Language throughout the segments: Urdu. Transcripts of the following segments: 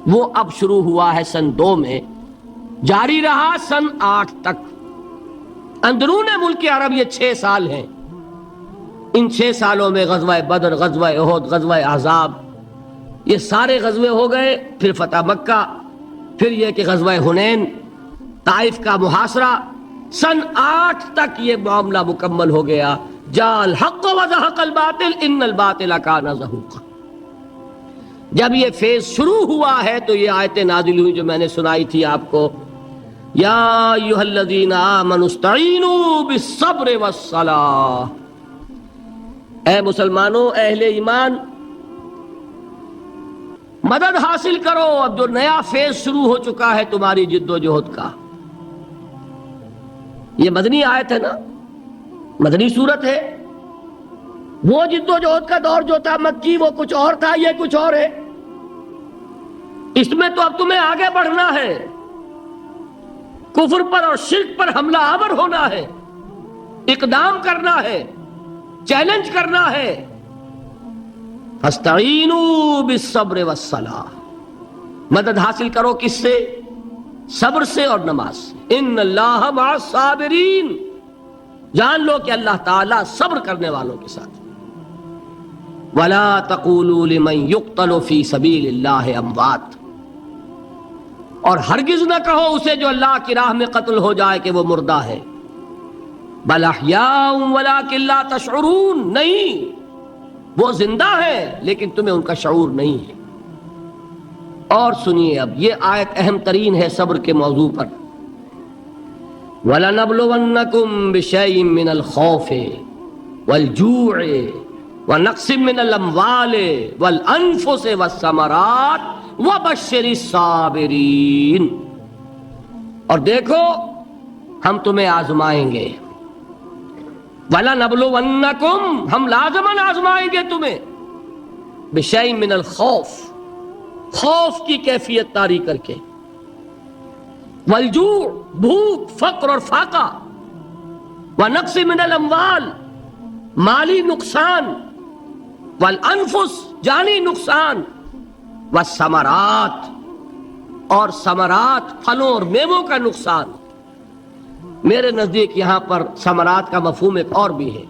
وہ اب شروع ہوا ہے سن 2 میں، جاری رہا سن 8 تک۔ اندرون ملک عرب یہ 6 سال ہیں۔ ان 6 سالوں میں غزوہ بدر، غزوہ احد، غزوہ احزاب، یہ سارے غزوے ہو گئے، پھر فتح مکہ، پھر یہ کہ غزوہ حنین، طائف کا محاصرہ، سن 8 تک یہ معاملہ مکمل ہو گیا۔ جاء الحق وزهق الباطل ان الباطل کان زہوقا۔ جب یہ فیز شروع ہوا ہے تو یہ آیتیں نازل ہوئی جو میں نے سنائی تھی آپ کو، یا ایھا الذین آمنوا استعینوا بالصبر والصلاۃ، اے مسلمانوں، اہل ایمان، مدد حاصل کرو۔ اب جو نیا فیز شروع ہو چکا ہے تمہاری جد و جہد کا، یہ مدنی آیت ہے نا، مدنی صورت ہے۔ وہ جد و جہد کا دور جو تھا مکی وہ کچھ اور تھا، یہ کچھ اور ہے۔ اس میں تو اب تمہیں آگے بڑھنا ہے، کفر پر اور شرک پر حملہ آور ہونا ہے، اقدام کرنا ہے، چیلنج کرنا ہے۔ فاستعینوا بالصبر والصلاۃ، مدد حاصل کرو کس سے؟ صبر سے اور نماز سے۔ ان اللہ مع الصابرین، جان لو کہ اللہ تعالیٰ صبر کرنے والوں کے ساتھ۔ ولا تقولوا لمن يقتل في سبيل الله اموات، اور ہرگز نہ کہو اسے جو اللہ کی راہ میں قتل ہو جائے کہ وہ مردہ ہے۔ بل احیاء ولکن لا تشعرون، نہیں، وہ زندہ ہے لیکن تمہیں ان کا شعور نہیں ہے۔ اور سنیے اب یہ آیت اہم ترین ہے صبر کے موضوع پر۔ وَلَنَبْلُوَنَّكُمْ بِشَيْءٍ مِّنَ الْخَوْفِ وَالْجُوعِ وَنَقْصٍ مِّنَ الْأَمْوَالِ وَالْأَنفُسِ وَالثَّمَرَاتِ وَبَشِّرِ الصَّابِرِينَ، اور دیکھو ہم تمہیں آزمائیں گے۔ وَلَنَبْلُوَنَّكُمْ، ہم لازماً آزمائیں گے تمہیں، بِشَيْءٍ مِّنَ الْخَوْفِ، خوف کی کیفیت طاری کر کے، والجوع، بھوک، فقر اور فاقہ، ونقص من الاموال، مالی نقصان، والانفس، جانی نقصان، والثمرات، اور ثمرات، پھلوں اور میووں کا نقصان۔ میرے نزدیک یہاں پر ثمرات کا مفہوم ایک اور بھی ہے۔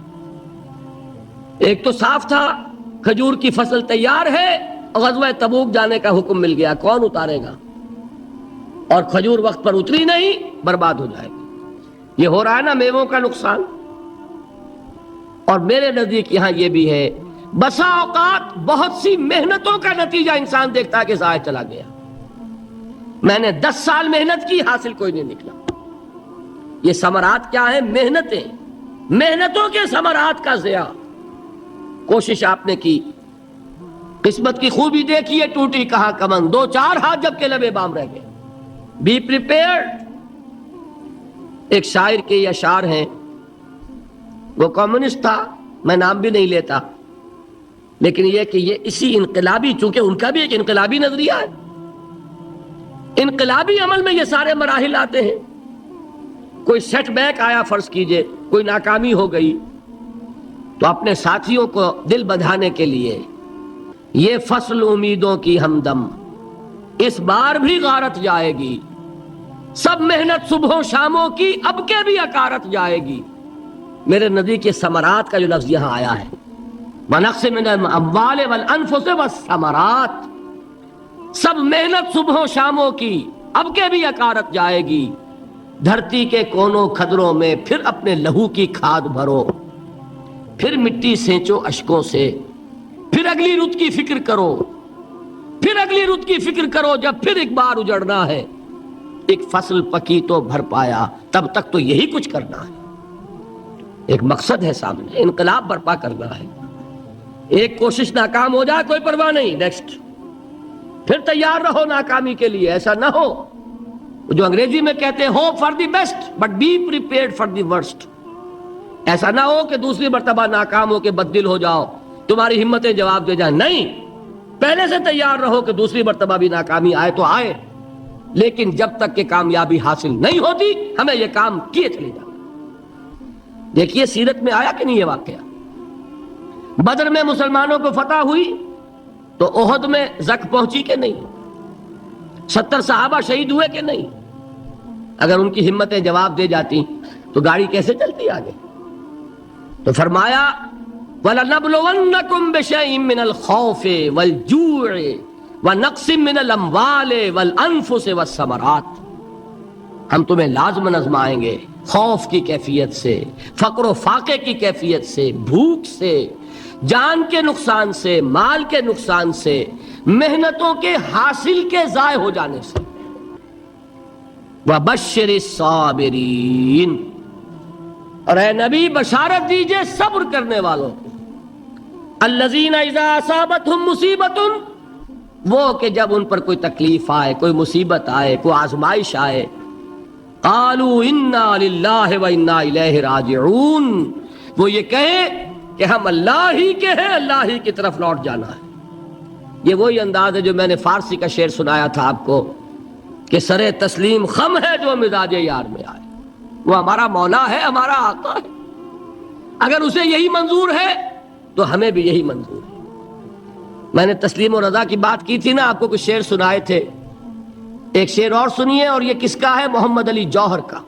ایک تو صاف تھا، کھجور کی فصل تیار ہے، غزوہ تبوک جانے کا حکم مل گیا، کون اتارے گا؟ اور کھجور وقت پر اتری نہیں، برباد ہو جائے گی۔ یہ ہو رہا ہے نا میووں کا نقصان۔ اور میرے نزدیک یہاں یہ بھی ہے، بسا اوقات بہت سی محنتوں کا نتیجہ انسان دیکھتا ہے کہ ضائع چلا گیا، میں نے 10 سال محنت کی، حاصل کوئی نہیں نکلا۔ یہ ثمرات کیا ہیں؟ محنتیں، محنتوں کے ثمرات کا ضیاع۔ کوشش آپ نے کی، قسمت کی خوبی دیکھیے، ٹوٹی کہاں کمن، 2-4 ہاتھ جب کے لبے بام رہ گئے۔ Be prepared. ایک شاعر کے یہ اشعار ہیں، وہ کمیونسٹ تھا، میں نام بھی نہیں لیتا، لیکن یہ کہ یہ اسی انقلابی، چونکہ ان کا بھی ایک انقلابی نظریہ ہے، انقلابی عمل میں یہ سارے مراحل آتے ہیں۔ کوئی سیٹ بیک آیا، فرض کیجئے کوئی ناکامی ہو گئی، تو اپنے ساتھیوں کو دل بندھانے کے لیے یہ فصل امیدوں کی ہمدم اس بار بھی غارت جائے گی، سب محنت صبحوں شاموں کی اب کے بھی اکارت جائے گی۔ میرے نزدیک یہ ثمرات کا جو لفظ یہاں آیا ہے، وَنَقْصٍ مِّنَ الْأَمْوَالِ وَالْأَنفُسِ وَالثَّمَرَاتِ، سب محنت صبحوں شاموں کی اب کے بھی اکارت جائے گی۔ دھرتی کے کونوں کھدروں میں پھر اپنے لہو کی کھاد بھرو، پھر مٹی سینچو اشکوں سے، پھر اگلی رت کی فکر کرو، پھر اگلی رت کی فکر کرو، جب پھر ایک بار اجڑنا ہے۔ ایک فصل پکی تو بھر پایا، تب تک تو یہی کچھ کرنا ہے۔ ایک مقصد ہے سامنے، انقلاب برپا کرنا ہے۔ ایک کوشش ناکام ہو جائے کوئی پرواہ نہیں، نیکسٹ، پھر تیار رہو ناکامی کے لیے۔ ایسا نہ ہو جو انگریزی میں کہتے ہیں hope for the best but be prepared for the worst. ایسا نہ ہو کہ دوسری مرتبہ ناکام ہو کے بددل ہو جاؤ، تمہاری ہمتیں جواب دے جائیں، نہیں، پہلے سے تیار رہو کہ دوسری مرتبہ بھی ناکامی آئے تو آئے، لیکن جب تک کہ کامیابی حاصل نہیں ہوتی ہمیں یہ کام کیے چلے جانا۔ دیکھیے سیرت میں آیا کہ نہیں یہ واقعہ؟ بدر میں مسلمانوں کو فتح ہوئی تو احد میں زک پہنچی کہ نہیں؟ 70 صحابہ شہید ہوئے کہ نہیں؟ اگر ان کی ہمتیں جواب دے جاتی تو گاڑی کیسے چلتی آگے؟ تو فرمایا وَلَنَبْلُوَنَّكُمْ بِشَيْءٍ مِّنَ الْخَوْفِ وَالْجُوعِ وَنَقْصٍ مِّنَ الْأَمْوَالِ وَالْأَنفُسِ وَالثَّمَرَاتِ، ہم تمہیں لازم آزمائیں گے خوف کی کیفیت سے، فقر و فاقے کی کیفیت سے، بھوک سے، جان کے نقصان سے، مال کے نقصان سے، محنتوں کے حاصل کے ضائع ہو جانے سے۔ وَبَشِّرِ الصَّابِرِينَ، اور اے نبی بشارت دیجئے صبر کرنے والوں کو، الَّذِينَ إِذَا أَصَابَتْهُمْ مُصِيبَةٌ، وہ کہ جب ان پر کوئی تکلیف آئے، کوئی مصیبت آئے، کوئی آزمائش آئے، قالوا انا للہ وانا الیہ راجعون، وہ یہ کہیں کہ ہم اللہ ہی کے ہیں، اللہ ہی کی طرف لوٹ جانا ہے۔ یہ وہی انداز ہے جو میں نے فارسی کا شعر سنایا تھا آپ کو کہ سرے تسلیم خم ہے جو مزاج یار میں آئے۔ وہ ہمارا مولا ہے، ہمارا آقا ہے، اگر اسے یہی منظور ہے تو ہمیں بھی یہی منظور ہے۔ میں نے تسلیم و رضا کی بات کی تھی نا، آپ کو کچھ شعر سنائے تھے، ایک شعر اور سنیے، اور یہ کس کا ہے؟ محمد علی جوہر کا۔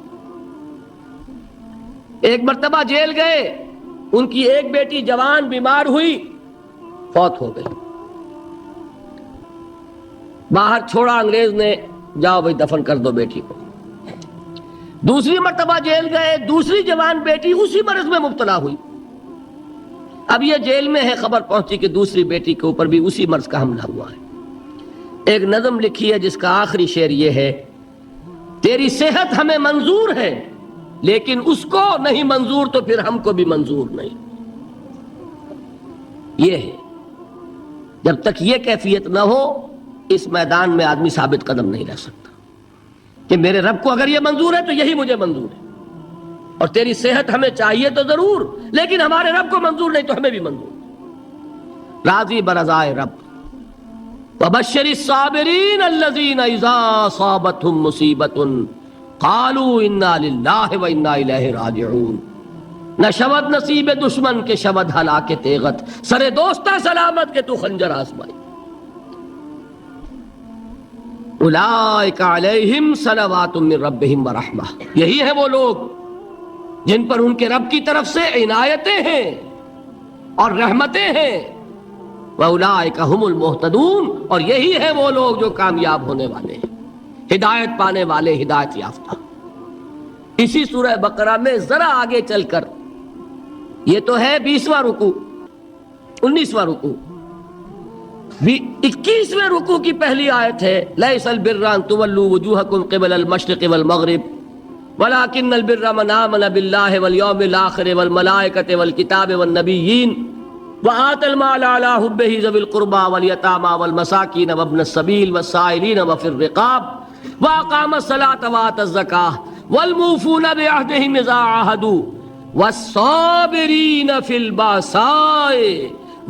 ایک مرتبہ جیل گئے، ان کی ایک بیٹی جوان بیمار ہوئی، فوت ہو گئی، باہر چھوڑا انگریز نے، جاؤ بھائی دفن کر دو بیٹی کو۔ دوسری مرتبہ جیل گئے، دوسری جوان بیٹی اسی مرض میں مبتلا ہوئی، اب یہ جیل میں ہے، خبر پہنچی کہ دوسری بیٹی کے اوپر بھی اسی مرض کا حملہ ہوا ہے۔ ایک نظم لکھی ہے جس کا آخری شعر یہ ہے، تیری صحت ہمیں منظور ہے لیکن اس کو نہیں منظور تو پھر ہم کو بھی منظور نہیں۔ یہ ہے، جب تک یہ کیفیت نہ ہو اس میدان میں آدمی ثابت قدم نہیں رہ سکتا کہ میرے رب کو اگر یہ منظور ہے تو یہی مجھے منظور ہے، اور تیری صحت ہمیں چاہیے تو ضرور، لیکن ہمارے رب کو منظور نہیں تو ہمیں بھی منظور۔ راضی برضائے رب۔ وَبَشِّرِ الصَّابِرِينَ الَّذِينَ إِذَا أَصَابَتْهُمْ مُصِيبَةٌ قَالُوا إِنَّا لِلَّهِ وَإِنَّا إِلَيْهِ رَاجِعُونَ۔ نہ شود نصیب دشمن کے شود ہلاک تیغت، سرے دوستہ سلامت کے تو خنجر آزمائی۔ اولئک علیہم صلوات من ربہم ورحمہ، یہی ہے وہ لوگ جن پر ان کے رب کی طرف سے عنایتیں ہیں اور رحمتیں ہیں۔ وَأُولَٰئِكَ هُمُ الْمُهْتَدُونَ، اور یہی ہے وہ لوگ جو کامیاب ہونے والے ہیں، ہدایت پانے والے، ہدایت یافتہ۔ اسی سورہ بقرہ میں ذرا آگے چل کر، یہ تو ہے 20واں رکوع، 19واں رکوع، 21ویں رکوع کی پہلی آیت ہے، لَيْسَ الْبِرَّ أَن تُوَلُّوا وُجُوهَكُمْ قِبَلَ الْمَشْرِقِ وَالْمَغْرِبِ وَلَٰكِنَّ الْبِرَّ مَنْ آمَنَ بِاللَّهِ وَالْيَوْمِ الْآخِرِ وَالْمَلَائِكَةِ وَالْكِتَابِ وَالنَّبِيِّينَ وَآتَى المال على حبه ذوي القربى واليتامى والمساكين وابن السبيل والسائلين وفي الرقاب وأقام الصلاة وآتى الزكاة والموفون بعهدهم إذا عاهدوا والصابرين في البأساء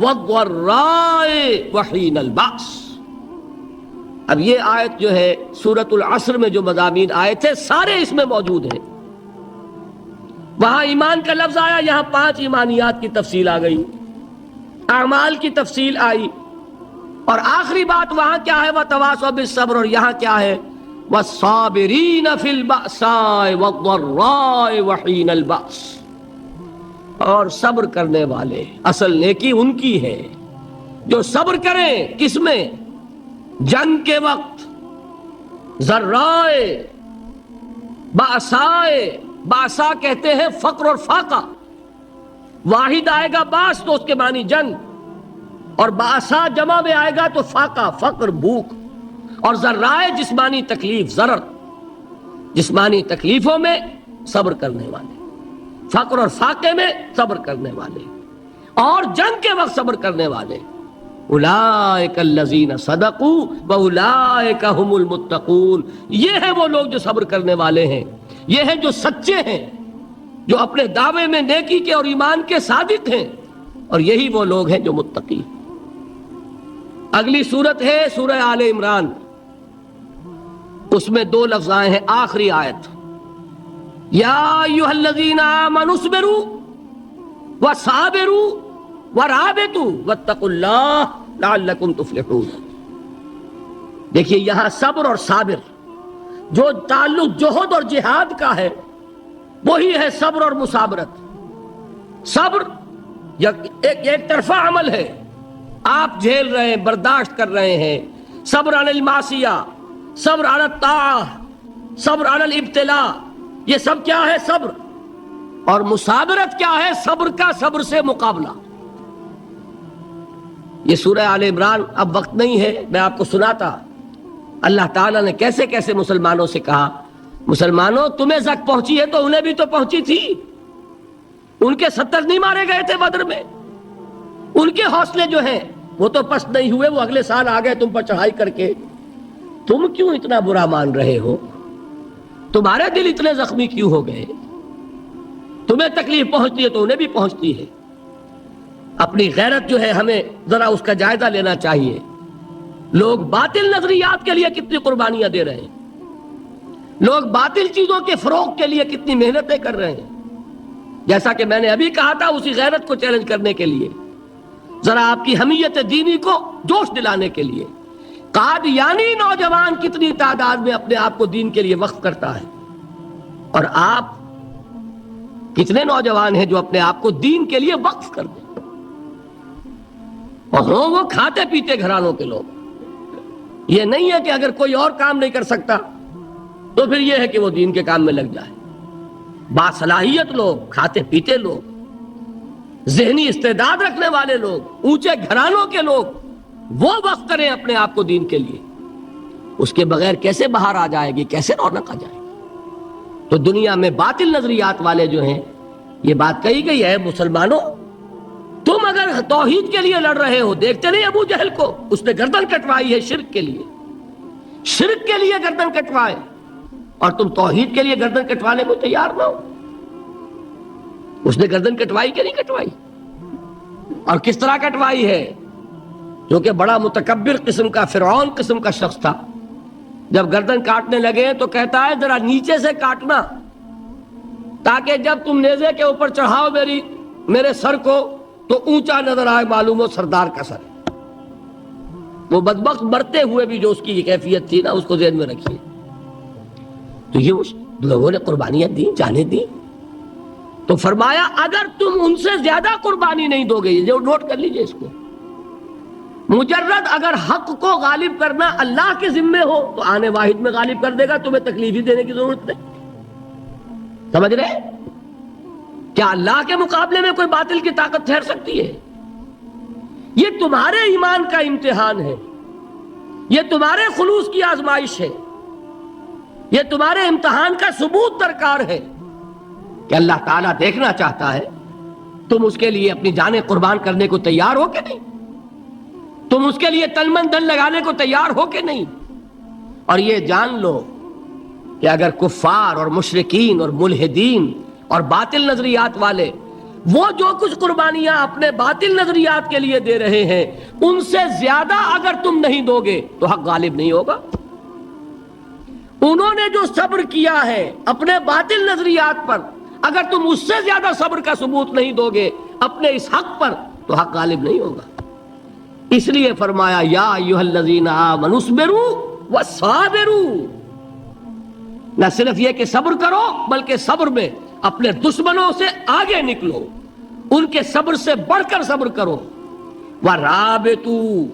والضراء وحين البأس۔ اب یہ آیت جو ہے سورۃ العصر میں جو مضامین آئے تھے سارے اس میں موجود ہیں۔ وہاں ایمان کا لفظ آیا، یہاں 5 ایمانیات کی تفصیل آ گئی، اعمال کی تفصیل آئی، اور آخری بات وہاں کیا ہے؟ وَتَوَاصَوْا بِالصَّبْرِ، اور یہاں کیا ہے؟ وَالصَّابِرِينَ فِي الْبَأْسَاءِ وَالضَّرَّاءِ وَحِينَ الْبَأْسِ، اور صبر کرنے والے، اصل نیکی ان کی ہے جو صبر کریں، کس میں؟ جنگ کے وقت، ذرائے، بأسائے، بأسا کہتے ہیں فقر اور فاقہ، واحد آئے گا باس تو اس کے معنی جنگ، اور باسا جمع میں آئے گا تو فاقہ، فقر، بھوک، اور ذرائے جسمانی تکلیف، ضرر، جسمانی تکلیفوں میں صبر کرنے والے، فقر اور فاقے میں صبر کرنے والے، اور جنگ کے وقت صبر کرنے والے۔ اولئک الذین صدقوا واولئک هم المتقون، یہ ہے وہ لوگ جو صبر کرنے والے ہیں، یہ ہے جو سچے ہیں، جو اپنے دعوے میں نیکی کے اور ایمان کے صادق ہیں، اور یہی وہ لوگ ہیں جو متقی۔ اگلی سورت ہے سورہ آل عمران، اس میں 2 لفظ آئے ہیں، آخری آیت، یا ایھا الذین آمنوا اصبروا وصابروا ورابطوا واتقوا اللہ لعلکم تفلحون۔ دیکھیے یہاں صبر اور صابر جو تعلق جوہد اور جہاد کا ہے وہی ہے صبر اور مصابرت. صبر ایک طرفہ عمل ہے، آپ جھیل رہے ہیں، برداشت کر رہے ہیں. صبر علی المعصیہ، صبر علی الطاعہ، صبر علی الابتلاء، یہ سب کیا ہے؟ صبر. اور مصابرت کیا ہے؟ صبر کا صبر سے مقابلہ. یہ سورہ آل عمران اب وقت نہیں ہے، میں آپ کو سناتا اللہ تعالیٰ نے کیسے کیسے مسلمانوں سے کہا، مسلمانوں تمہیں زک پہنچی ہے تو انہیں بھی تو پہنچی تھی. ان کے 70 نہیں مارے گئے تھے بدر میں؟ ان کے حوصلے جو ہیں وہ تو پست نہیں ہوئے، وہ اگلے سال آ گئے تم پر چڑھائی کر کے. تم کیوں اتنا برا مان رہے ہو؟ تمہارے دل اتنے زخمی کیوں ہو گئے؟ تمہیں تکلیف پہنچتی ہے تو انہیں بھی پہنچتی ہے. اپنی غیرت جو ہے ہمیں ذرا اس کا جائزہ لینا چاہیے. لوگ باطل نظریات کے لیے کتنی قربانیاں دے رہے ہیں، لوگ باطل چیزوں کے فروغ کے لیے کتنی محنتیں کر رہے ہیں. جیسا کہ میں نے ابھی کہا تھا، اسی غیرت کو چیلنج کرنے کے لیے، ذرا آپ کی حمیت دینی کو جوش دلانے کے لیے، قادیانی نوجوان کتنی تعداد میں اپنے آپ کو دین کے لیے وقف کرتا ہے، اور آپ کتنے نوجوان ہیں جو اپنے آپ کو دین کے لیے وقف کر دیں. اور وہ کھاتے پیتے گھرانوں کے لوگ. یہ نہیں ہے کہ اگر کوئی اور کام نہیں کر سکتا تو پھر یہ ہے کہ وہ دین کے کام میں لگ جائے. باصلاحیت لوگ، کھاتے پیتے لوگ، ذہنی استعداد رکھنے والے لوگ، اونچے گھرانوں کے لوگ، وہ وقف کریں اپنے آپ کو دین کے لیے. اس کے بغیر کیسے باہر آ جائے گی، کیسے رونق آ جائے گی؟ تو دنیا میں باطل نظریات والے جو ہیں، یہ بات کہی گئی ہے، مسلمانوں تم اگر توحید کے لیے لڑ رہے ہو، دیکھتے نہیں ابو جہل کو، اس نے گردن کٹوائی ہے شرک کے لیے، شرک کے لیے گردن کٹوائے، اور تم توحید کے لیے گردن کٹوانے کو تیار نہ ہو. اس نے گردن کٹوائی کہ نہیں کٹوائی؟ اور کس طرح کٹوائی ہے؟ جو کہ بڑا متکبر قسم کا، فرعون قسم کا شخص تھا. جب گردن کاٹنے لگے تو کہتا ہے ذرا نیچے سے کاٹنا، تاکہ جب تم نیزے کے اوپر چڑھاؤ میرے سر کو تو اونچا نظر آئے، معلوم ہو سردار کا سر. وہ بدبخت مرتے ہوئے بھی جو اس کی یہ کیفیت تھی نا، اس کو ذہن میں رکھیے. تو یہ لوگوں نے قربانیاں دی، جانیں دی. تو فرمایا اگر تم ان سے زیادہ قربانی نہیں دو گے، یہ نوٹ کر لیجئے اس کو، مجرد اگر حق کو غالب کرنا اللہ کے ذمے ہو تو آنے واحد میں غالب کر دے گا، تمہیں تکلیف ہی دینے کی ضرورت نہیں. سمجھ رہے؟ کیا اللہ کے مقابلے میں کوئی باطل کی طاقت ٹھہر سکتی ہے؟ یہ تمہارے ایمان کا امتحان ہے، یہ تمہارے خلوص کی آزمائش ہے، یہ تمہارے امتحان کا ثبوت درکار ہے کہ اللہ تعالیٰ دیکھنا چاہتا ہے تم اس کے لیے اپنی جانیں قربان کرنے کو تیار ہو کہ نہیں، تم اس کے لیے تن من دھن لگانے کو تیار ہو کہ نہیں. اور یہ جان لو کہ اگر کفار اور مشرکین اور ملحدین اور باطل نظریات والے وہ جو کچھ قربانیاں اپنے باطل نظریات کے لیے دے رہے ہیں، ان سے زیادہ اگر تم نہیں دو گے تو حق غالب نہیں ہوگا. انہوں نے جو صبر کیا ہے اپنے باطل نظریات پر، اگر تم اس سے زیادہ صبر کا ثبوت نہیں دو گے اپنے اس حق پر تو حق غالب نہیں ہوگا. اس لیے فرمایا یا ایھا الذین آمنوا اصبروا وصابروا. نہ صرف یہ کہ صبر کرو بلکہ صبر میں اپنے دشمنوں سے آگے نکلو، ان کے صبر سے بڑھ کر صبر کرو. وَرَابِطُوا،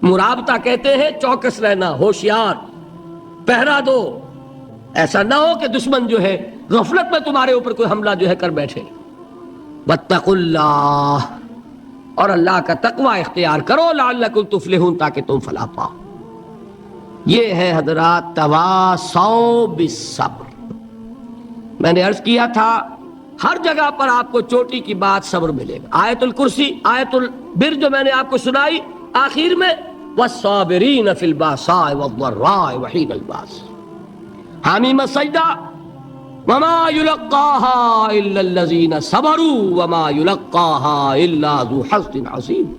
مرابطہ کہتے ہیں چوکس رہنا، ہوشیار، پہرا دو. ایسا نہ ہو کہ دشمن جو ہے غفلت میں تمہارے اوپر کوئی حملہ جو ہے کر بیٹھے. وَاتَّقُوا اللَّهَ، اور اللہ کا تقوی اختیار کرو، لعلکم تفلحون، تاکہ تم فلاح پاؤ. یہ ہے حضرات تواصوا بالصبر. میں نے عرض کیا تھا ہر جگہ پر آپ کو چوٹی کی بات صبر ملے گا. آیت الکرسی، آیت البر جو میں نے آپ کو سنائی آخر میں، والصابرین فی الباساء والضراء وحین الباس. حامیم السجدہ، وما یلقاها الا الذین صبروا وما یلقاها الا ذو حظ عظیم.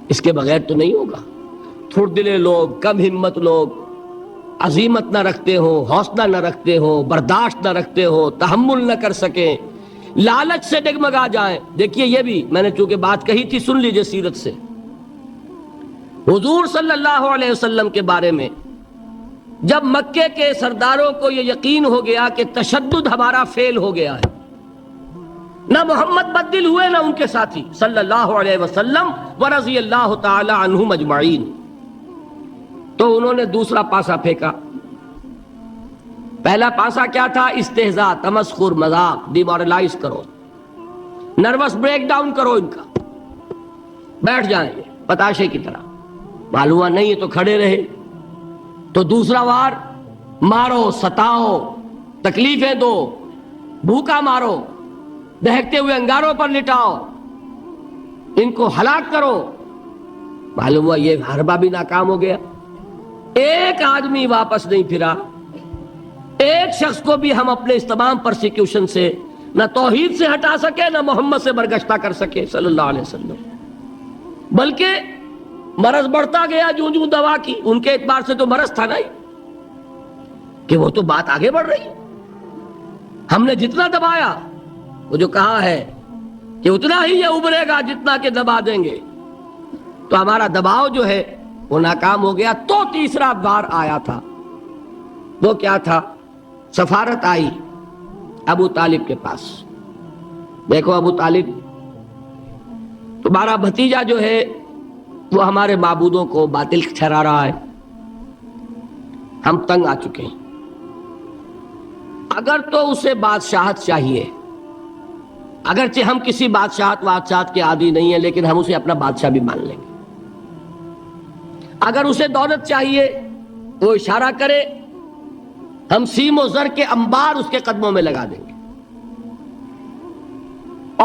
اس کے بغیر تو نہیں ہوگا. تھوڑ دلے لوگ، کم ہمت لوگ، عزیمت نہ رکھتے ہو، حوصلہ نہ رکھتے ہو، برداشت نہ رکھتے ہو، تحمل نہ کر سکیں، لالچ سے ڈگمگا جائیں. دیکھیے یہ بھی میں نے چونکہ بات کہی تھی، سن لیجئے سیرت سے. حضور صلی اللہ علیہ وسلم کے بارے میں جب مکے کے سرداروں کو یہ یقین ہو گیا کہ تشدد ہمارا فیل ہو گیا ہے، نہ محمد بدل ہوئے نہ ان کے ساتھی صلی اللہ علیہ وسلم ورضی اللہ تعالی عنہم اجمعین، تو انہوں نے دوسرا پاسا پھینکا۔ پہلا پاسا کیا تھا؟ استہزاء، تمسخر، مذاق، ڈیمورلائز کرو، نروس بریک ڈاؤن کرو، ان کا بیٹھ جائیں گے پتاشے کی طرح، معلوم ہوا نہیں ہے تو کھڑے رہے۔ تو دوسرا وار مارو، ستاؤ، تکلیفیں دو، بھوکا مارو، دہکتے ہوئے انگاروں پر لٹاؤ، ان کو ہلاک کرو۔ معلوم ہوا یہ حربہ بھی ناکام ہو گیا، ایک آدمی واپس نہیں پھرا، ایک شخص کو بھی ہم اپنے اس تمام پرسیکیوشن سے نہ توحید سے ہٹا سکے نہ محمد سے برگشتہ کر سکے صلی اللہ علیہ وسلم، بلکہ مرض بڑھتا گیا جوں جوں دوا کی۔ ان کے اعتبار سے تو مرض تھا نہیں کہ وہ تو بات آگے بڑھ رہی، ہم نے جتنا دبایا، وہ جو کہا ہے کہ اتنا ہی یہ ابھرے گا جتنا کہ دبا دیں گے، تو ہمارا دباؤ جو ہے وہ ناکام ہو گیا۔ تو تیسرا بار آیا تھا، وہ کیا تھا؟ سفارت آئی ابو طالب کے پاس۔ دیکھو ابو طالب، تمہارا بھتیجا جو ہے وہ ہمارے معبودوں کو باطل ٹھہرا رہا ہے، ہم تنگ آ چکے ہیں، اگر تو اسے بادشاہت چاہیے، اگرچہ ہم کسی بادشاہت کے عادی نہیں ہیں، لیکن ہم اسے اپنا بادشاہ بھی مان لیں گے۔ اگر اسے دولت چاہیے، وہ اشارہ کرے، ہم سیم و زر کے انبار اس کے قدموں میں لگا دیں گے،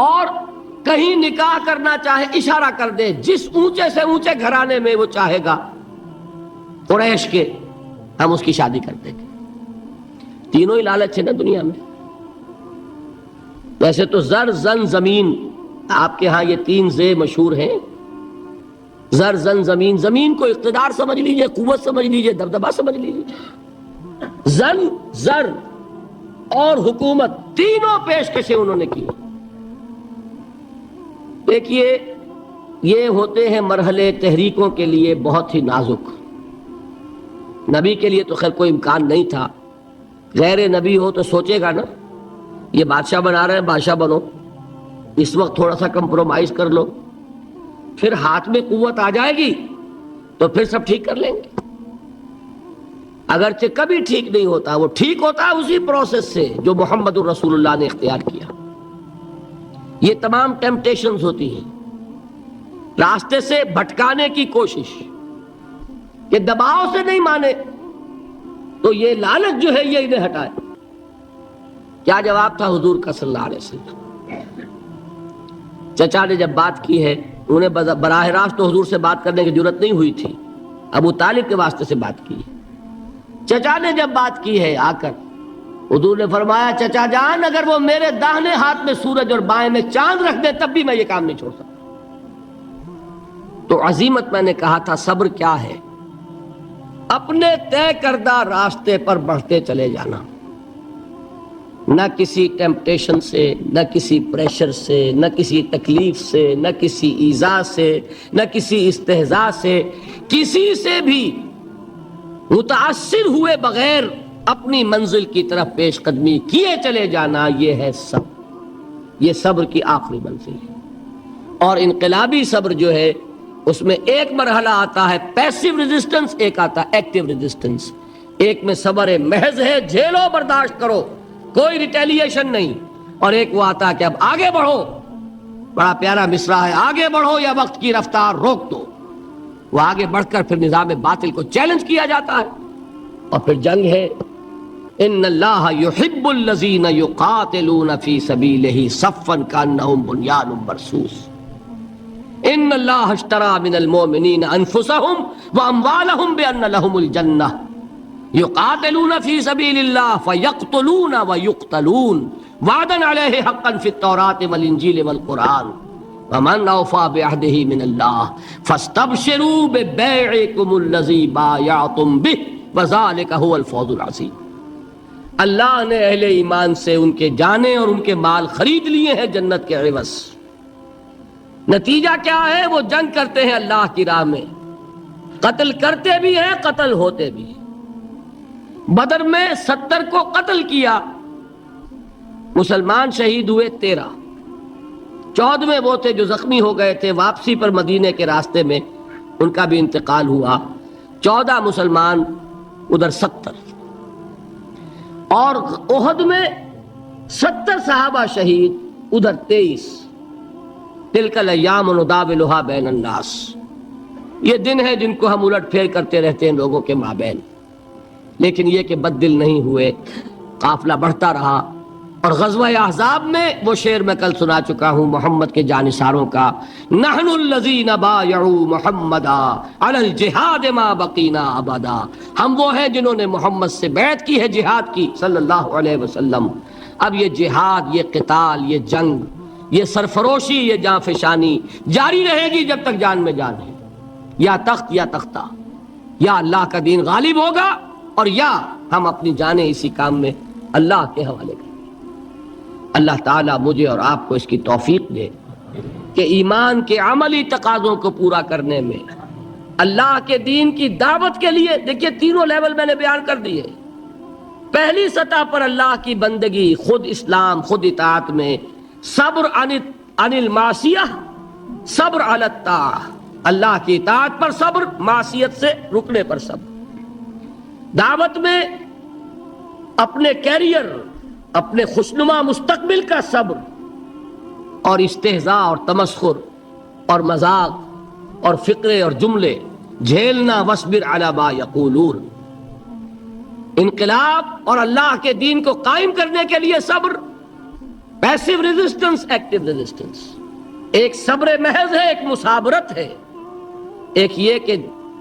اور کہیں نکاح کرنا چاہے اشارہ کر دے، جس اونچے سے اونچے گھرانے میں وہ چاہے گا قریش کے، ہم اس کی شادی کر دیں گے۔ تینوں ہی لالچ ہے نا دنیا میں۔ ویسے تو زر، زن، زمین، آپ کے ہاں یہ تین زے مشہور ہیں، زر، زن، زمین۔ زمین کو اقتدار سمجھ لیجئے، قوت سمجھ لیجئے، دبدبہ سمجھ لیجئے۔ زن، زر اور حکومت، تینوں پیشکشیں انہوں نے کی۔ دیکھیے، یہ ہوتے ہیں مرحلے تحریکوں کے لیے بہت ہی نازک۔ نبی کے لیے تو خیر کوئی امکان نہیں تھا، غیر نبی ہو تو سوچے گا نا، یہ بادشاہ بنا رہے ہیں، بادشاہ بنو، اس وقت تھوڑا سا کمپرومائز کر لو، پھر ہاتھ میں قوت آ جائے گی تو پھر سب ٹھیک کر لیں گے۔ اگرچہ کبھی ٹھیک نہیں ہوتا، وہ ٹھیک ہوتا ہے اسی پروسیس سے جو محمد الرسول اللہ نے اختیار کیا۔ یہ تمام ٹیمپٹیشنز ہوتی ہیں، راستے سے بھٹکانے کی کوشش، کہ دباؤ سے نہیں مانے تو یہ لالچ جو ہے یہ انہیں ہٹائے۔ کیا جواب تھا حضور کا صلی اللہ علیہ وسلم؟ چچا نے جب بات کی ہے، انہیں براہ راست تو حضور سے بات کرنے کی جرت نہیں ہوئی تھی، ابو طالب کے واسطے سے بات کی۔ چچا نے جب بات کی ہے آ کر، حضور نے فرمایا، چچا جان اگر وہ میرے داہنے ہاتھ میں سورج اور بائیں میں چاند رکھ دے تب بھی میں یہ کام نہیں چھوڑ سکتا۔ تو عزیمت میں نے کہا تھا، صبر کیا ہے؟ اپنے طے کردہ راستے پر بڑھتے چلے جانا، نہ کسی ٹیمپٹیشن سے، نہ کسی پریشر سے، نہ کسی تکلیف سے، نہ کسی ایذا سے، نہ کسی استہزاء سے، کسی سے بھی متاثر ہوئے بغیر اپنی منزل کی طرف پیش قدمی کیے چلے جانا، یہ ہے صبر۔ یہ صبر کی آخری منزل ہے۔ اور انقلابی صبر جو ہے اس میں ایک مرحلہ آتا ہے پیسیو ریزسٹنس، ایک آتا ہے ایکٹیو ریزسٹنس۔ ایک میں صبر محض ہے، جھیلو، برداشت کرو، کوئی ریٹیلیشن نہیں، اور ایک وہ آتا ہے کہ اب آگے بڑھو۔ بڑا پیارا مصرع ہے، آگے بڑھو یا وقت کی رفتار روک دو۔ وہ آگے بڑھ کر پھر نظام باطل کو چیلنج کیا جاتا ہے، اور پھر جنگ ہے۔ ان اللہ یحب الذین یقاتلون فی سبیلہ صفا کانہم بنیان مرصوص۔ ان اللہ اشتری من المؤمنین انفسہم واموالہم بان لہم الجنہ یقاتلون فی سبیل اللہ فیقتلون ویقتلون وعدا علیہ حقا فی التوراۃ والانجیل والقرآن ومن اوفی بعہدہ من اللہ فاستبشروا ببیعکم الذی بایعتم بہ وذالک هو الفوز العظیم۔ اللہ نے اہل ایمان سے ان کے جانیں اور ان کے مال خرید لیے ہیں جنت کے عوض۔ نتیجہ کیا ہے؟ وہ جنگ کرتے ہیں اللہ کی راہ میں، قتل کرتے بھی ہیں، قتل ہوتے بھی ہیں۔ بدر میں 70 کو قتل کیا، مسلمان شہید ہوئے 13، 14ویں وہ تھے جو زخمی ہو گئے تھے واپسی پر مدینے کے راستے میں، ان کا بھی انتقال ہوا، 14 مسلمان ادھر 70، اور احد میں 70 صحابہ شہید ادھر 23۔ تلک الایام نداولھا بین الناس، یہ دن ہیں جن کو ہم الٹ پھیر کرتے رہتے ہیں لوگوں کے مابین، لیکن یہ کہ بد دل نہیں ہوئے، قافلہ بڑھتا رہا۔ اور غزوہ احزاب میں وہ شعر میں کل سنا چکا ہوں محمد کے جانثاروں کا، نحن الذین بایعوا محمدا علی الجہاد ما بقینا ابدا، ہم وہ ہیں جنہوں نے محمد سے بیعت کی ہے جہاد کی صلی اللہ علیہ وسلم۔ اب یہ جہاد، یہ قتال، یہ جنگ، یہ سرفروشی، یہ جاں فشانی جاری رہے گی جب تک جان میں جان ہے، یا تخت یا تختہ، یا اللہ کا دین غالب ہوگا اور یا ہم اپنی جانیں اسی کام میں اللہ کے حوالے کریں۔ اللہ تعالیٰ مجھے اور آپ کو اس کی توفیق دے کہ ایمان کے عملی تقاضوں کو پورا کرنے میں، اللہ کے دین کی دعوت کے لیے، دیکھیے تینوں لیول میں نے بیان کر دیے۔ پہلی سطح پر اللہ کی بندگی، خود اسلام، خود اطاعت میں صبر عن المعصیہ، صبر علی الطاعہ، اللہ کی اطاعت پر صبر، معصیت سے رکنے پر صبر۔ دعوت میں اپنے کیریئر، اپنے خوشنما مستقبل کا صبر، اور استہزاء اور تمسخر اور مذاق اور فقرے اور جملے جھیلنا، واصبر علی ما یقولون۔ انقلاب اور اللہ کے دین کو قائم کرنے کے لیے صبر، پیسو ریزسٹنس، ایکٹیو ریزسٹنس۔ ایک صبر محض ہے، ایک مثابرت ہے، ایک یہ کہ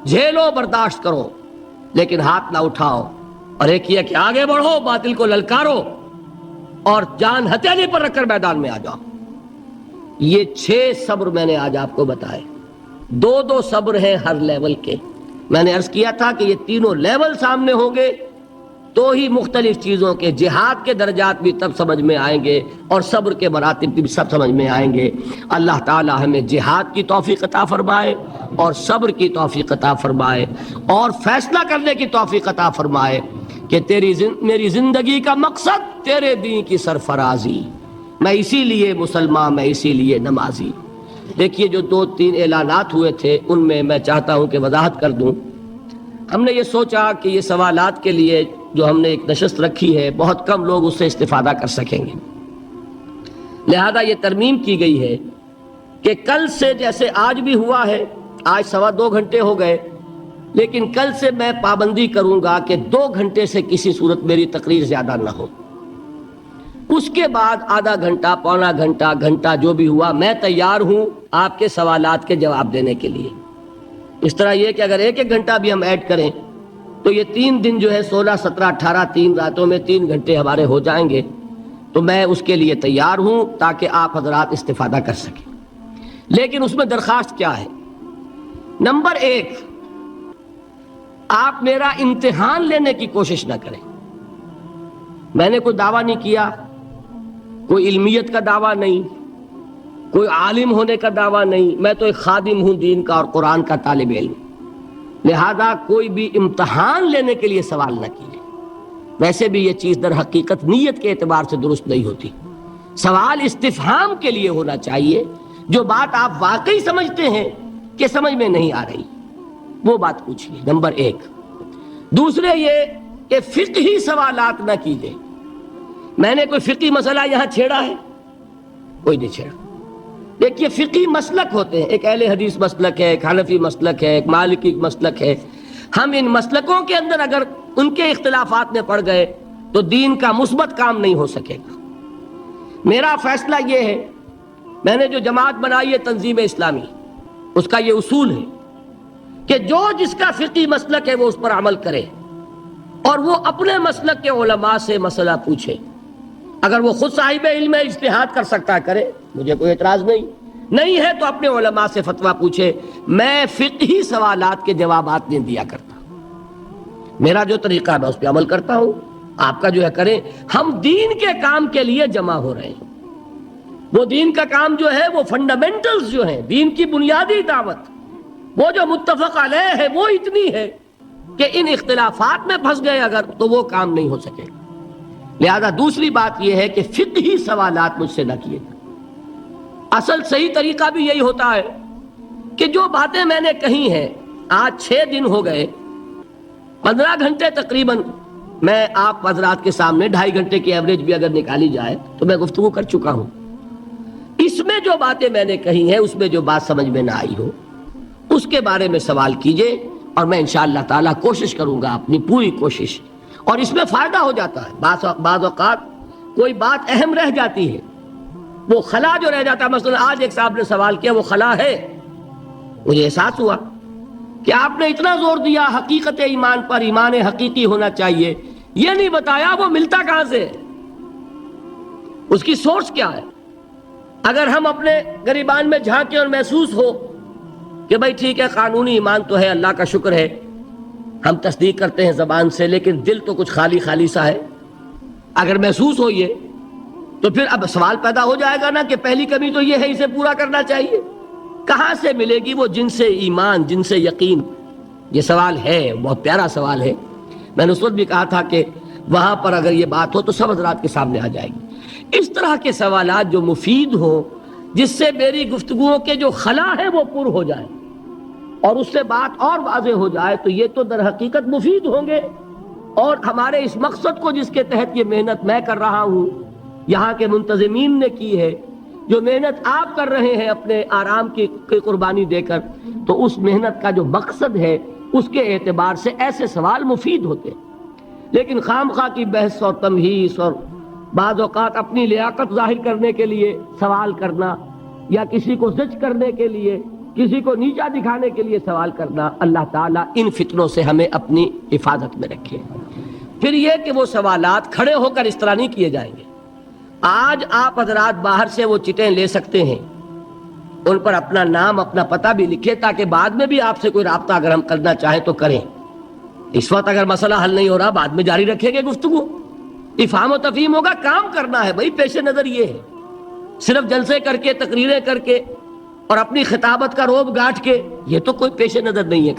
جھیلو، برداشت کرو لیکن ہاتھ نہ اٹھاؤ، اور ایک یہ کہ آگے بڑھو، باطل کو للکارو اور جان ہتھیلی پر رکھ کر میدان میں آ جاؤ۔ یہ 6 صبر میں نے آج آپ کو بتائے، 2 صبر ہیں ہر لیول کے۔ میں نے عرض کیا تھا کہ یہ تینوں لیول سامنے ہوں گے تو ہی مختلف چیزوں کے، جہاد کے درجات بھی تب سمجھ میں آئیں گے اور صبر کے مراتب بھی سب سمجھ میں آئیں گے۔ اللہ تعالی ہمیں جہاد کی توفیق عطا فرمائے اور صبر کی توفیق عطا فرمائے اور فیصلہ کرنے کی توفیق عطا فرمائے کہ میری زندگی کا مقصد تیرے دین کی سرفرازی، میں اسی لیے مسلمان، میں اسی لیے نمازی۔ دیکھیے جو 2-3 اعلانات ہوئے تھے ان میں میں چاہتا ہوں کہ وضاحت کر دوں۔ ہم نے یہ سوچا کہ یہ سوالات کے لیے جو ہم نے ایک نشست رکھی ہے بہت کم لوگ اس سے استفادہ کر سکیں گے، لہذا یہ ترمیم کی گئی ہے کہ کل سے، جیسے آج بھی ہوا ہے، آج 2.25 گھنٹے ہو گئے، لیکن کل سے میں پابندی کروں گا کہ 2 گھنٹے سے کسی صورت میری تقریر زیادہ نہ ہو۔ اس کے بعد آدھا گھنٹہ، پونا گھنٹہ، گھنٹہ جو بھی ہوا، میں تیار ہوں آپ کے سوالات کے جواب دینے کے لیے۔ اس طرح یہ کہ اگر 1 گھنٹہ بھی ہم ایڈ کریں تو یہ 3 دن جو ہے 16، 17، 18، 3 راتوں میں 3 گھنٹے ہمارے ہو جائیں گے، تو میں اس کے لیے تیار ہوں تاکہ آپ حضرات استفادہ کر سکیں۔ لیکن اس میں درخواست کیا ہے؟ نمبر 1، آپ میرا امتحان لینے کی کوشش نہ کریں۔ میں نے کوئی دعویٰ نہیں کیا، کوئی علمیت کا دعویٰ نہیں، کوئی عالم ہونے کا دعویٰ نہیں، میں تو ایک خادم ہوں دین کا اور قرآن کا طالب علم، لہذا کوئی بھی امتحان لینے کے لیے سوال نہ کیجیے۔ ویسے بھی یہ چیز در حقیقت نیت کے اعتبار سے درست نہیں ہوتی، سوال استفہام کے لیے ہونا چاہیے، جو بات آپ واقعی سمجھتے ہیں کہ سمجھ میں نہیں آ رہی وہ بات پوچھیے، نمبر 1۔ دوسرے یہ کہ فقہی سوالات نہ کیجیے۔ میں نے کوئی فقہی مسئلہ یہاں چھیڑا ہے؟ کوئی نہیں چھیڑا۔ دیکھیے فقہی مسلک ہوتے ہیں، ایک اہل حدیث مسلک ہے، ایک حنفی مسلک ہے، ایک مالکی مسلک ہے۔ ہم ان مسلکوں کے اندر اگر ان کے اختلافات میں پڑ گئے تو دین کا مثبت کام نہیں ہو سکے گا۔ میرا فیصلہ یہ ہے، میں نے جو جماعت بنائی ہے تنظیم اسلامی، اس کا یہ اصول ہے کہ جو جس کا فقہی مسلک ہے وہ اس پر عمل کرے اور وہ اپنے مسلک کے علماء سے مسئلہ پوچھے۔ اگر وہ خود صاحب علم ہے، اجتہاد کر سکتا ہے کرے، مجھے کوئی اعتراض نہیں ہے تو اپنے علماء سے فتویٰ پوچھے۔ میں فقہی سوالات کے جوابات نہیں دیا کرتا، میرا جو طریقہ ہے میں اس پہ عمل کرتا ہوں، آپ کا جو ہے کریں۔ ہم دین کے کام کے لیے جمع ہو رہے ہیں، وہ دین کا کام جو ہے وہ فنڈامنٹلز جو ہیں، دین کی بنیادی دعوت، وہ جو متفق علیہ ہے وہ اتنی ہے کہ ان اختلافات میں پھنس گئے اگر تو وہ کام نہیں ہو سکے. لہذا دوسری بات یہ ہے کہ فقہی سوالات مجھ سے نہ کیے جائیں. اصل صحیح طریقہ بھی یہی ہوتا ہے کہ جو باتیں میں نے کہی ہیں، آج 6 دن ہو گئے، 15 گھنٹے تقریباً میں آپ حضرات کے سامنے، 2.5 گھنٹے کی ایوریج بھی اگر نکالی جائے تو میں گفتگو کر چکا ہوں. اس میں جو باتیں میں نے کہی ہیں، اس میں جو بات سمجھ میں نہ آئی ہو اس کے بارے میں سوال کیجئے، اور میں انشاءاللہ تعالیٰ کوشش کروں گا، اپنی پوری کوشش. اور اس میں فائدہ ہو جاتا ہے، بعض اوقات کوئی بات اہم رہ جاتی ہے، وہ خلا جو رہ جاتا ہے. مثلا آج ایک صاحب نے سوال کیا، وہ خلا ہے. مجھے احساس ہوا کہ آپ نے اتنا زور دیا حقیقت ایمان پر، ایمان حقیقی ہونا چاہیے، یہ نہیں بتایا وہ ملتا کہاں سے، اس کی سورس کیا ہے. اگر ہم اپنے گریبان میں جھانکیں اور محسوس ہو کہ بھائی ٹھیک ہے، قانونی ایمان تو ہے، اللہ کا شکر ہے، ہم تصدیق کرتے ہیں زبان سے، لیکن دل تو کچھ خالی خالی سا ہے، اگر محسوس ہو یہ، تو پھر اب سوال پیدا ہو جائے گا نا کہ پہلی کمی تو یہ ہے، اسے پورا کرنا چاہیے. کہاں سے ملے گی وہ جن سے ایمان، جن سے یقین؟ یہ سوال ہے، بہت پیارا سوال ہے. میں نے اس وقت بھی کہا تھا کہ وہاں پر اگر یہ بات ہو تو سب حضرات کے سامنے آ جائے گی. اس طرح کے سوالات جو مفید ہوں، جس سے میری گفتگوؤں کے جو خلا ہے وہ پر ہو جائے اور اس سے بات اور واضح ہو جائے، تو یہ تو در حقیقت مفید ہوں گے. اور ہمارے اس مقصد کو جس کے تحت یہ محنت میں کر رہا ہوں، یہاں کے منتظمین نے کی ہے، جو محنت آپ کر رہے ہیں اپنے آرام کی قربانی دے کر، تو اس محنت کا جو مقصد ہے اس کے اعتبار سے ایسے سوال مفید ہوتے ہیں. لیکن خام خواہ کی بحث اور تمہیس اور بعض اوقات اپنی لیاقت ظاہر کرنے کے لیے سوال کرنا، یا کسی کو زج کرنے کے لیے، کسی کو نیچا دکھانے کے لیے سوال کرنا، اللہ تعالیٰ ان فتنوں سے ہمیں اپنی حفاظت میں رکھے. پھر یہ کہ وہ سوالات کھڑے ہو کر اس طرح نہیں کیے جائیں گے. آج آپ حضرات باہر سے وہ چٹیں لے سکتے ہیں، ان پر اپنا نام، اپنا پتہ بھی لکھے، تاکہ بعد میں بھی آپ سے کوئی رابطہ اگر ہم کرنا چاہیں تو کریں. اس وقت اگر مسئلہ حل نہیں ہو رہا، بعد میں جاری رکھیں گے گفتگو، افہام و تفہیم ہوگا. کام کرنا ہے بھائی، پیش نظر یہ ہے. صرف جلسے کر کے، تقریریں کر کے اور اپنی خطابت کا روب گاٹھ کے، یہ تو کوئی پیش نظر نہیں ہے.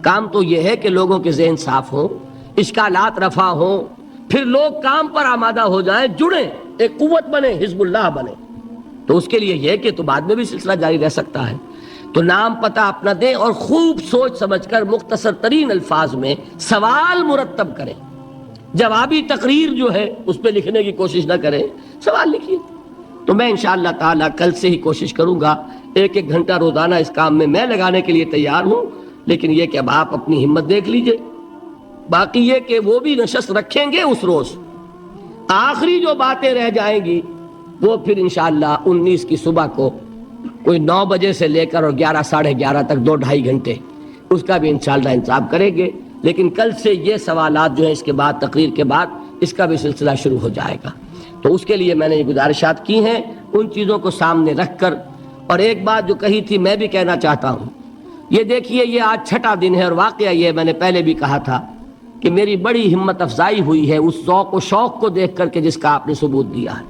کام تو یہ ہے کہ لوگوں کے ذہن صاف ہوں، اشکالات رفع ہوں، پھر لوگ کام پر آمادہ ہو جائیں، جڑیں، ایک قوت بنے، حزب اللہ بنے. تو اس کے لیے یہ کہ تو بعد میں بھی سلسلہ جاری رہ سکتا ہے. تو نام پتہ اپنا دیں اور خوب سوچ سمجھ کر مختصر ترین الفاظ میں سوال مرتب کریں. جوابی تقریر جو ہے اس پہ لکھنے کی کوشش نہ کریں، سوال لکھیے. تو میں انشاءاللہ تعالیٰ کل سے ہی کوشش کروں گا، 1 گھنٹہ روزانہ اس کام میں لگانے کے لیے تیار ہوں. لیکن یہ کہ اب آپ اپنی ہمت دیکھ لیجئے. باقی یہ کہ وہ بھی نشست رکھیں گے اس روز. آخری جو باتیں رہ جائیں گی وہ پھر انشاءاللہ 19 کی صبح کو کوئی 9 بجے سے لے کر اور 11 ساڑھے 11 تک 2-2.5 گھنٹے اس کا بھی انشاءاللہ انتظام کریں گے. لیکن کل سے یہ سوالات جو ہیں اس کے بعد، تقریر کے بعد، اس کا بھی سلسلہ شروع ہو جائے گا. تو اس کے لیے میں نے یہ گزارشات کی ہیں، ان چیزوں کو سامنے رکھ کر. اور ایک بات جو کہی تھی میں بھی کہنا چاہتا ہوں، یہ دیکھیے، یہ آج 6واں دن ہے اور واقعہ یہ میں نے پہلے بھی کہا تھا کہ میری بڑی ہمت افزائی ہوئی ہے اس ذوق و شوق کو دیکھ کر کے جس کا آپ نے ثبوت دیا ہے.